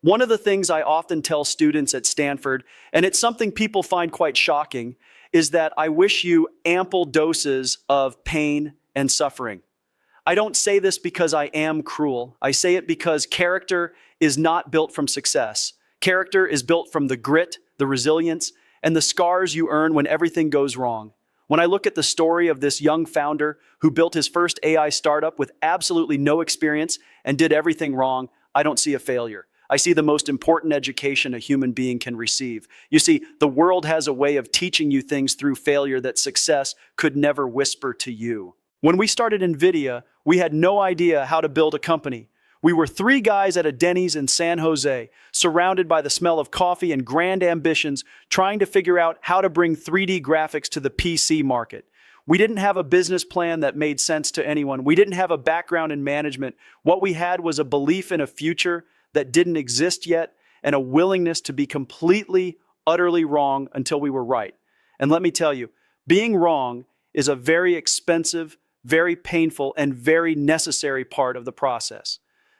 One of the things I often tell students at Stanford, and it's something people find quite shocking, is that I wish you ample doses of pain and suffering. I don't say this because I am cruel. I say it because character is not built from success. Character is built from the grit, the resilience, and the scars you earn when everything goes wrong. When I look at the story of this young founder who built his first AI startup with absolutely no experience and did everything wrong, I don't see a failure. I see the most important education a human being can receive. You see, the world has a way of teaching you things through failure that success could never whisper to you. When we started NVIDIA, we had no idea how to build a company. We were three guys at a Denny's in San Jose, surrounded by the smell of coffee and grand ambitions, trying to figure out how to bring 3D graphics to the PC market. We didn't have a business plan that made sense to anyone. We didn't have a background in management. What we had was a belief in a future that didn't exist yet and a willingness to be completely, utterly wrong until we were right. And let me tell you, being wrong is a very expensive, very painful, and very necessary part of the process.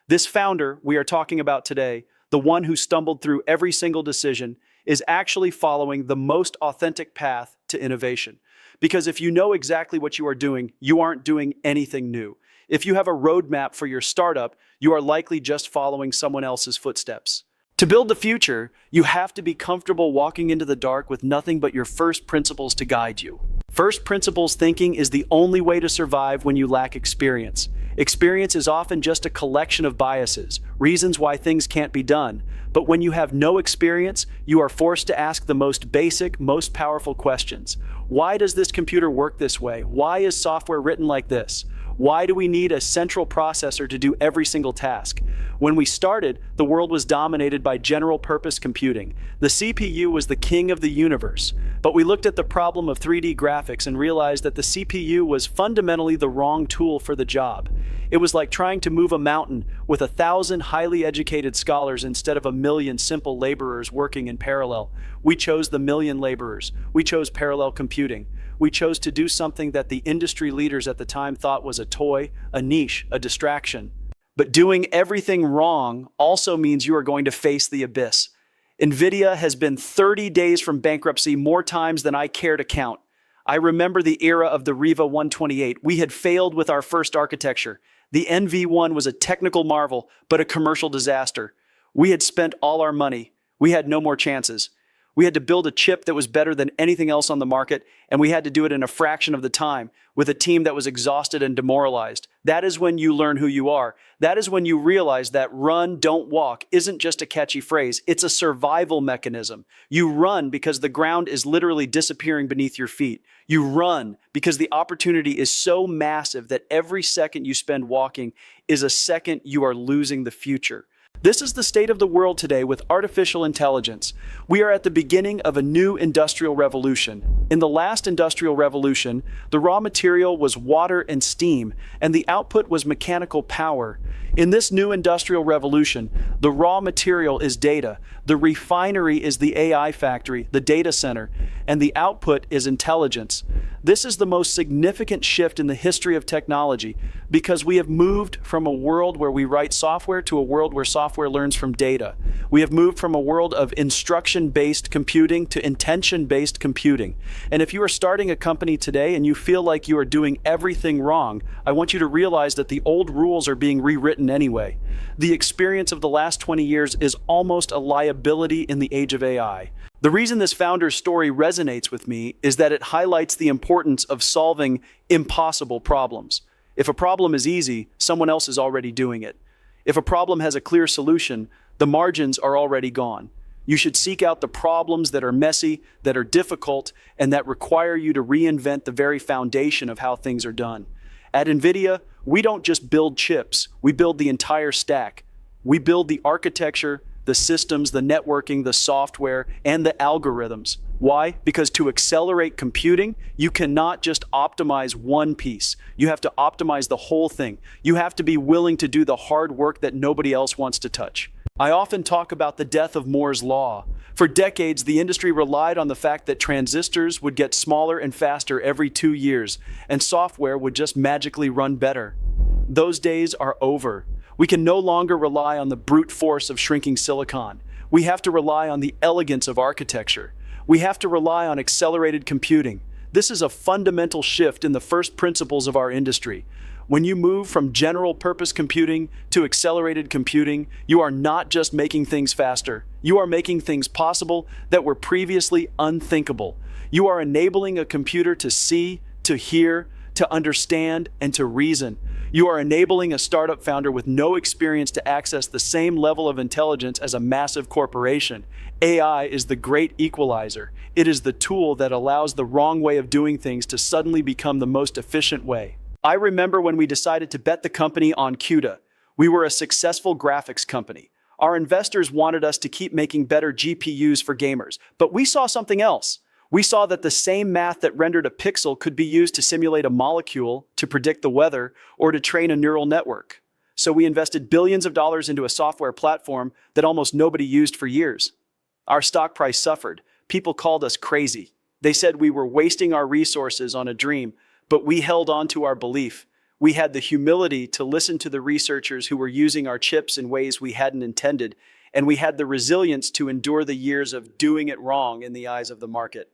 This founder we are talking about today, the one who stumbled through every single decision, is actually following the most authentic path to innovation. Because if you know exactly what you are doing, you aren't doing anything new. If you have a roadmap for your startup, you are likely just following someone else's footsteps. To build the future, you have to be comfortable walking into the dark with nothing but your first principles to guide you. First principles thinking is the only way to survive when you lack experience. Experience is often just a collection of biases, reasons why things can't be done. But when you have no experience, you are forced to ask the most basic, most powerful questions. Why does this computer work this way? Why is software written like this? Why do we need a central processor to do every single task? When we started, the world was dominated by general-purpose computing. The CPU was the king of the universe. But we looked at the problem of 3D graphics and realized that the CPU was fundamentally the wrong tool for the job. It was like trying to move a mountain with 1,000 highly educated scholars instead of 1,000,000 simple laborers working in parallel. We chose the 1,000,000 laborers. We chose parallel computing. We chose to do something that the industry leaders at the time thought was a toy, a niche, a distraction. But doing everything wrong also means you are going to face the abyss. NVIDIA has been 30 days from bankruptcy more times than I care to count. I remember the era of the Riva 128. We had failed with our first architecture. The NV1 was a technical marvel, but a commercial disaster. We had spent all our money. We had no more chances. We had to build a chip that was better than anything else on the market, and we had to do it in a fraction of the time, with a team that was exhausted and demoralized. That is when you learn who you are. That is when you realize that run, don't walk isn't just a catchy phrase, it's a survival mechanism. You run because the ground is literally disappearing beneath your feet. You run because the opportunity is so massive that every second you spend walking is a second you are losing the future. This is the state of the world today with artificial intelligence. We are at the beginning of a new industrial revolution. In the last industrial revolution, the raw material was water and steam, and the output was mechanical power. In this new industrial revolution, the raw material is data, the refinery is the AI factory, the data center, and the output is intelligence. This is the most significant shift in the history of technology because we have moved from a world where we write software to a world where software learns from data. We have moved from a world of instruction-based computing to intention-based computing. And if you are starting a company today and you feel like you are doing everything wrong, I want you to realize that the old rules are being rewritten anyway. The experience of the last 20 years is almost a liability in the age of AI. The reason this founder's story resonates with me is that it highlights the importance of solving impossible problems. If a problem is easy, someone else is already doing it. If a problem has a clear solution, the margins are already gone. You should seek out the problems that are messy, that are difficult, and that require you to reinvent the very foundation of how things are done. At NVIDIA, we don't just build chips, we build the entire stack. We build the architecture, the systems, the networking, the software, and the algorithms. Why? Because to accelerate computing, you cannot just optimize one piece. You have to optimize the whole thing. You have to be willing to do the hard work that nobody else wants to touch. I often talk about the death of Moore's Law. For decades, the industry relied on the fact that transistors would get smaller and faster every 2 years, and software would just magically run better. Those days are over. We can no longer rely on the brute force of shrinking silicon. We have to rely on the elegance of architecture. We have to rely on accelerated computing. This is a fundamental shift in the first principles of our industry. When you move from general purpose computing to accelerated computing, you are not just making things faster. You are making things possible that were previously unthinkable. You are enabling a computer to see, to hear, to understand, and to reason. You are enabling a startup founder with no experience to access the same level of intelligence as a massive corporation. AI is the great equalizer. It is the tool that allows the wrong way of doing things to suddenly become the most efficient way. I remember when we decided to bet the company on CUDA. We were a successful graphics company. Our investors wanted us to keep making better GPUs for gamers, but we saw something else. We saw that the same math that rendered a pixel could be used to simulate a molecule, to predict the weather, or to train a neural network. So we invested billions of dollars into a software platform that almost nobody used for years. Our stock price suffered. People called us crazy. They said we were wasting our resources on a dream, but we held on to our belief. We had the humility to listen to the researchers who were using our chips in ways we hadn't intended, and we had the resilience to endure the years of doing it wrong in the eyes of the market.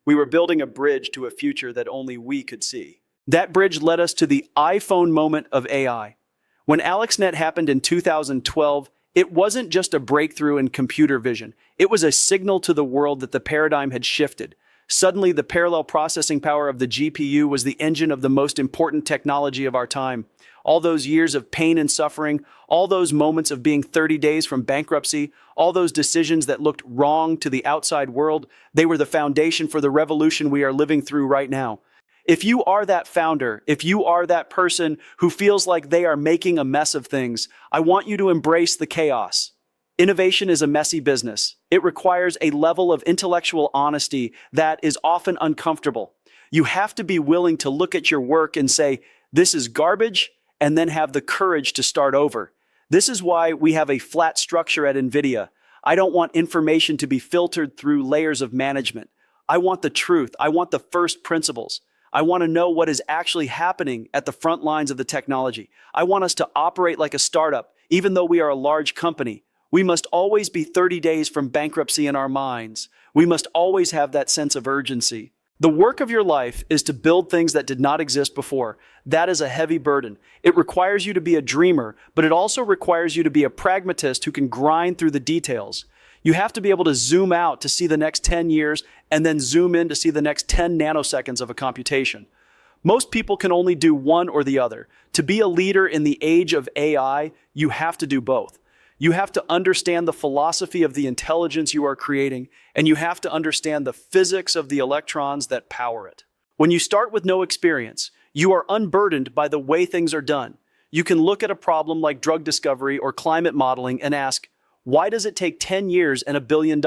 We were building a bridge to a future that only we could see. That bridge led us to the iPhone moment of AI. When AlexNet happened in 2012, it wasn't just a breakthrough in computer vision. It was a signal to the world that the paradigm had shifted. Suddenly, the parallel processing power of the GPU was the engine of the most important technology of our time. All those years of pain and suffering, all those moments of being 30 days from bankruptcy, all those decisions that looked wrong to the outside world, they were the foundation for the revolution we are living through right now. If you are that founder, if you are that person who feels like they are making a mess of things, I want you to embrace the chaos. Innovation is a messy business. It requires a level of intellectual honesty that is often uncomfortable. You have to be willing to look at your work and say, this is garbage, and then have the courage to start over. This is why we have a flat structure at NVIDIA. I don't want information to be filtered through layers of management. I want the truth. I want the first principles. I want to know what is actually happening at the front lines of the technology. I want us to operate like a startup, even though we are a large company. We must always be 30 days from bankruptcy in our minds. We must always have that sense of urgency. The work of your life is to build things that did not exist before. That is a heavy burden. It requires you to be a dreamer, but it also requires you to be a pragmatist who can grind through the details. You have to be able to zoom out to see the next 10 years and then zoom in to see the next 10 nanoseconds of a computation. Most people can only do one or the other. To be a leader in the age of AI, you have to do both. You have to understand the philosophy of the intelligence you are creating, and you have to understand the physics of the electrons that power it. When you start with no experience, you are unburdened by the way things are done. You can look at a problem like drug discovery or climate modeling and ask, why does it take 10 years and $1 billion?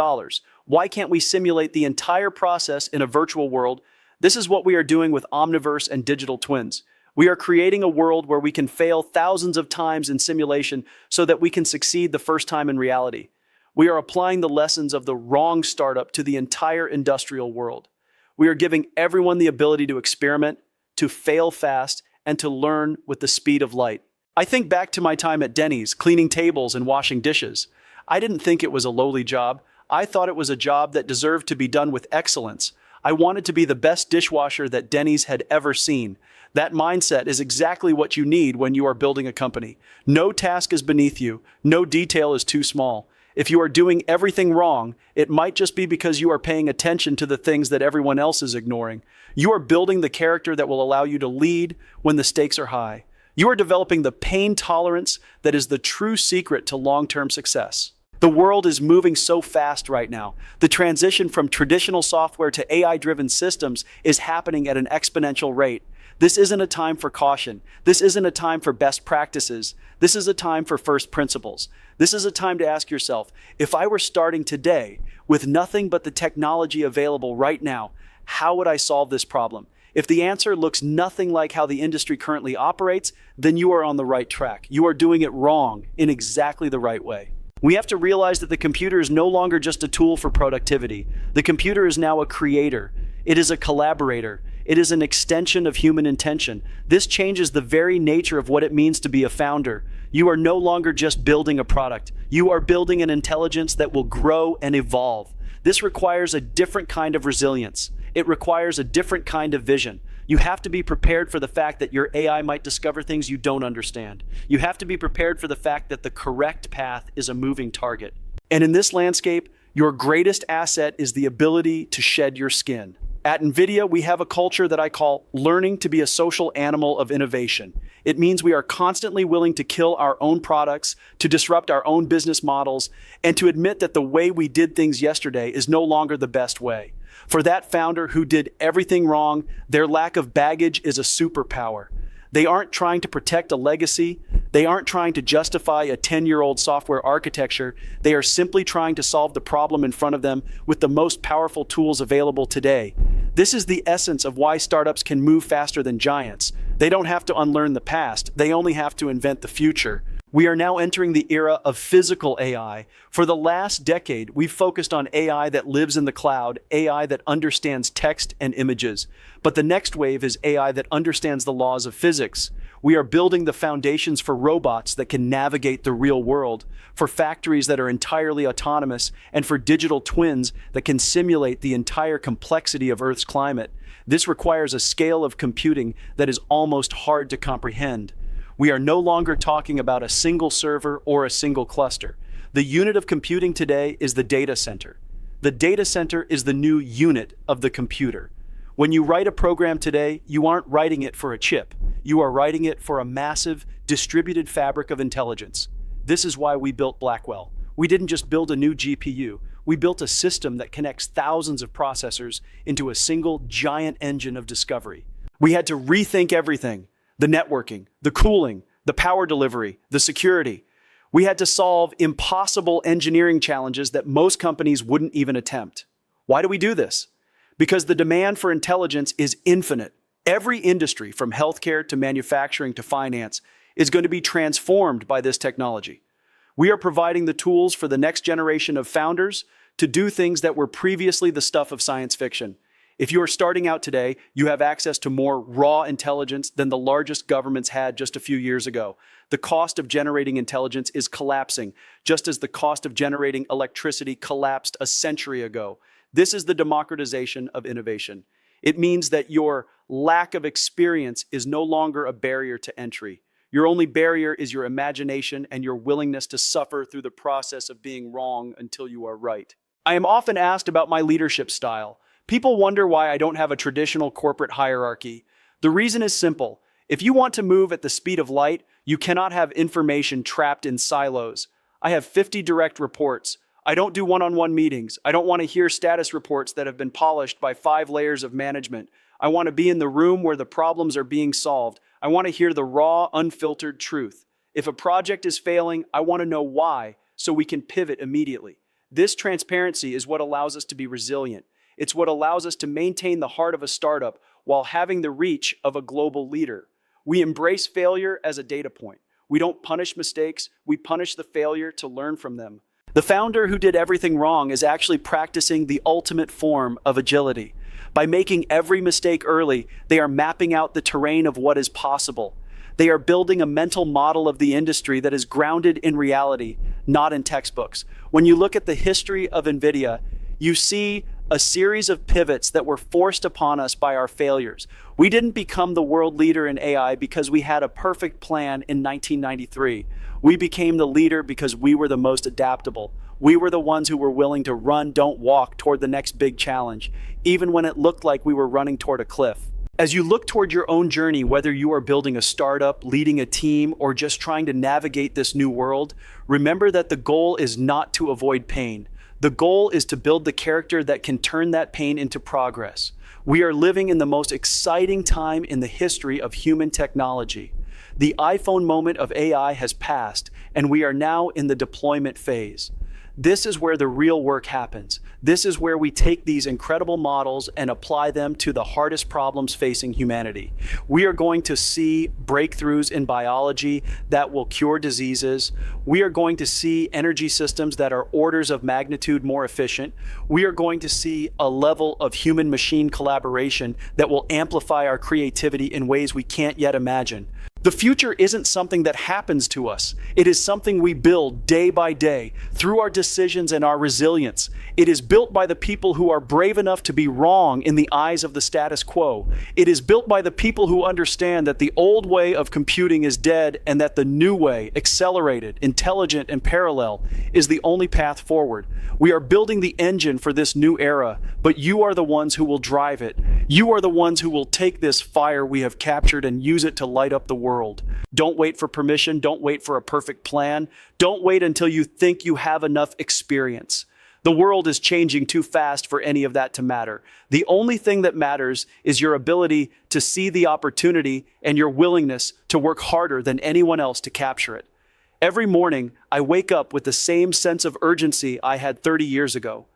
Why can't we simulate the entire process in a virtual world? This is what we are doing with Omniverse and digital twins. We are creating a world where we can fail thousands of times in simulation so that we can succeed the first time in reality. We are applying the lessons of the wrong startup to the entire industrial world. We are giving everyone the ability to experiment, to fail fast, and to learn with the speed of light. I think back to my time at Denny's, cleaning tables and washing dishes. I didn't think it was a lowly job. I thought it was a job that deserved to be done with excellence. I wanted to be the best dishwasher that Denny's had ever seen. That mindset is exactly what you need when you are building a company. No task is beneath you. No detail is too small. If you are doing everything wrong, it might just be because you are paying attention to the things that everyone else is ignoring. You are building the character that will allow you to lead when the stakes are high. You are developing the pain tolerance that is the true secret to long-term success. The world is moving so fast right now. The transition from traditional software to AI-driven systems is happening at an exponential rate. This isn't a time for caution. This isn't a time for best practices. This is a time for first principles. This is a time to ask yourself, if I were starting today with nothing but the technology available right now, how would I solve this problem? If the answer looks nothing like how the industry currently operates, then you are on the right track. You are doing it wrong in exactly the right way. We have to realize that the computer is no longer just a tool for productivity. The computer is now a creator. It is a collaborator. It is an extension of human intention. This changes the very nature of what it means to be a founder. You are no longer just building a product. You are building an intelligence that will grow and evolve. This requires a different kind of resilience. It requires a different kind of vision. You have to be prepared for the fact that your AI might discover things you don't understand. You have to be prepared for the fact that the correct path is a moving target. And in this landscape, your greatest asset is the ability to shed your skin. At NVIDIA, we have a culture that I call learning to be a social animal of innovation. It means we are constantly willing to kill our own products, to disrupt our own business models, and to admit that the way we did things yesterday is no longer the best way. For that founder who did everything wrong, their lack of baggage is a superpower. They aren't trying to protect a legacy. They aren't trying to justify a 10-year-old software architecture. They are simply trying to solve the problem in front of them with the most powerful tools available today. This is the essence of why startups can move faster than giants. They don't have to unlearn the past. They only have to invent the future. We are now entering the era of physical AI. For the last decade, we've focused on AI that lives in the cloud, AI that understands text and images. But the next wave is AI that understands the laws of physics. We are building the foundations for robots that can navigate the real world, for factories that are entirely autonomous, and for digital twins that can simulate the entire complexity of Earth's climate. This requires a scale of computing that is almost hard to comprehend. We are no longer talking about a single server or a single cluster. The unit of computing today is the data center. The data center is the new unit of the computer. When you write a program today, you aren't writing it for a chip. You are writing it for a massive, distributed fabric of intelligence. This is why we built Blackwell. We didn't just build a new GPU. We built a system that connects thousands of processors into a single giant engine of discovery. We had to rethink everything. The networking, the cooling, the power delivery, the security. We had to solve impossible engineering challenges that most companies wouldn't even attempt. Why do we do this? Because the demand for intelligence is infinite. Every industry, from healthcare to manufacturing to finance, is going to be transformed by this technology. We are providing the tools for the next generation of founders to do things that were previously the stuff of science fiction. If you are starting out today, you have access to more raw intelligence than the largest governments had just a few years ago. The cost of generating intelligence is collapsing, just as the cost of generating electricity collapsed a century ago. This is the democratization of innovation. It means that your lack of experience is no longer a barrier to entry. Your only barrier is your imagination and your willingness to suffer through the process of being wrong until you are right. I am often asked about my leadership style. People wonder why I don't have a traditional corporate hierarchy. The reason is simple. If you want to move at the speed of light, you cannot have information trapped in silos. I have 50 direct reports. I don't do one-on-one meetings. I don't want to hear status reports that have been polished by 5 layers of management. I want to be in the room where the problems are being solved. I want to hear the raw, unfiltered truth. If a project is failing, I want to know why, so we can pivot immediately. This transparency is what allows us to be resilient. It's what allows us to maintain the heart of a startup while having the reach of a global leader. We embrace failure as a data point. We don't punish mistakes, we punish the failure to learn from them. The founder who did everything wrong is actually practicing the ultimate form of agility. By making every mistake early, they are mapping out the terrain of what is possible. They are building a mental model of the industry that is grounded in reality, not in textbooks. When you look at the history of NVIDIA, you see a series of pivots that were forced upon us by our failures. We didn't become the world leader in AI because we had a perfect plan in 1993. We became the leader because we were the most adaptable. We were the ones who were willing to run, don't walk toward the next big challenge, even when it looked like we were running toward a cliff. As you look toward your own journey, whether you are building a startup, leading a team, or just trying to navigate this new world, remember that the goal is not to avoid pain. The goal is to build the character that can turn that pain into progress. We are living in the most exciting time in the history of human technology. The iPhone moment of AI has passed, and we are now in the deployment phase. This is where the real work happens. This is where we take these incredible models and apply them to the hardest problems facing humanity. We are going to see breakthroughs in biology that will cure diseases. We are going to see energy systems that are orders of magnitude more efficient. We are going to see a level of human-machine collaboration that will amplify our creativity in ways we can't yet imagine. The future isn't something that happens to us. It is something we build day by day through our decisions and our resilience. It is built by the people who are brave enough to be wrong in the eyes of the status quo. It is built by the people who understand that the old way of computing is dead and that the new way, accelerated, intelligent, and parallel, is the only path forward. We are building the engine for this new era, but you are the ones who will drive it. You are the ones who will take this fire we have captured and use it to light up the world. Don't wait for permission. Don't wait for a perfect plan. Don't wait until you think you have enough experience. The world is changing too fast for any of that to matter. The only thing that matters is your ability to see the opportunity and your willingness to work harder than anyone else to capture it. Every morning, I wake up with the same sense of urgency I had 30 years ago.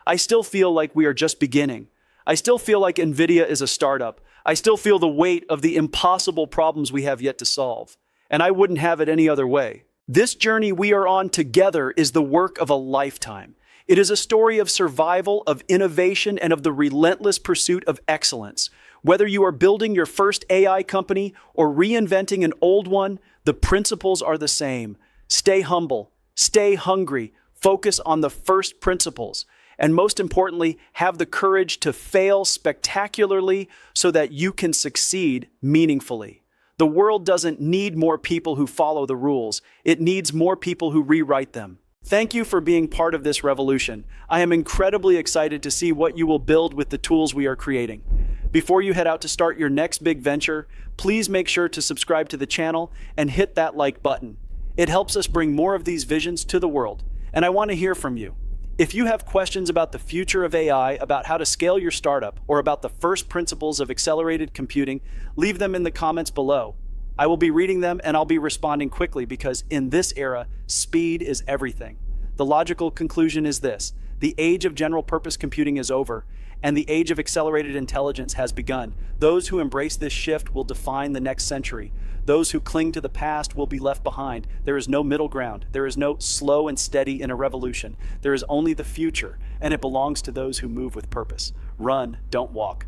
I still feel like we are just beginning. I still feel like NVIDIA is a startup. I still feel the weight of the impossible problems we have yet to solve. And I wouldn't have it any other way. This journey we are on together is the work of a lifetime. It is a story of survival, of innovation, and of the relentless pursuit of excellence. Whether you are building your first AI company or reinventing an old one, the principles are the same. Stay humble, stay hungry, focus on the first principles. And most importantly, have the courage to fail spectacularly so that you can succeed meaningfully. The world doesn't need more people who follow the rules. It needs more people who rewrite them. Thank you for being part of this revolution. I am incredibly excited to see what you will build with the tools we are creating. Before you head out to start your next big venture, please make sure to subscribe to the channel and hit that like button. It helps us bring more of these visions to the world. And I want to hear from you. If you have questions about the future of AI, about how to scale your startup, or about the first principles of accelerated computing, leave them in the comments below. I will be reading them and I'll be responding quickly because in this era, speed is everything. The logical conclusion is this: the age of general purpose computing is over, and the age of accelerated intelligence has begun. Those who embrace this shift will define the next century. Those who cling to the past will be left behind. There is no middle ground. There is no slow and steady in a revolution. There is only the future, and it belongs to those who move with purpose. Run, don't walk.